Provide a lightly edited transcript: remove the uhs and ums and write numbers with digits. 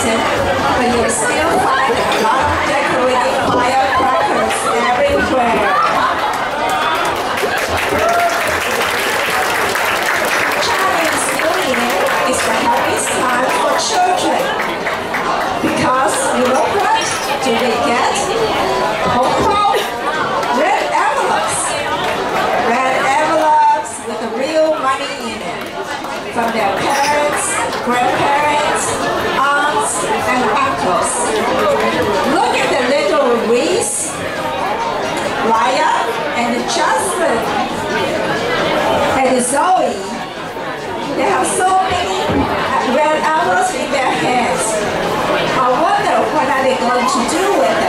season, but you'll still find a lot of decorated firecrackers everywhere. Chinese New Year is the happiest time for children because you know what? Do they get? Red envelopes. Red envelopes with the real money in it from their parents, grandparents, aunts, and uncles. Look at the little Reese, Raya, and Jasmine, and Zoe. They have so many red envelopes in their hands. I wonder what are they going to do with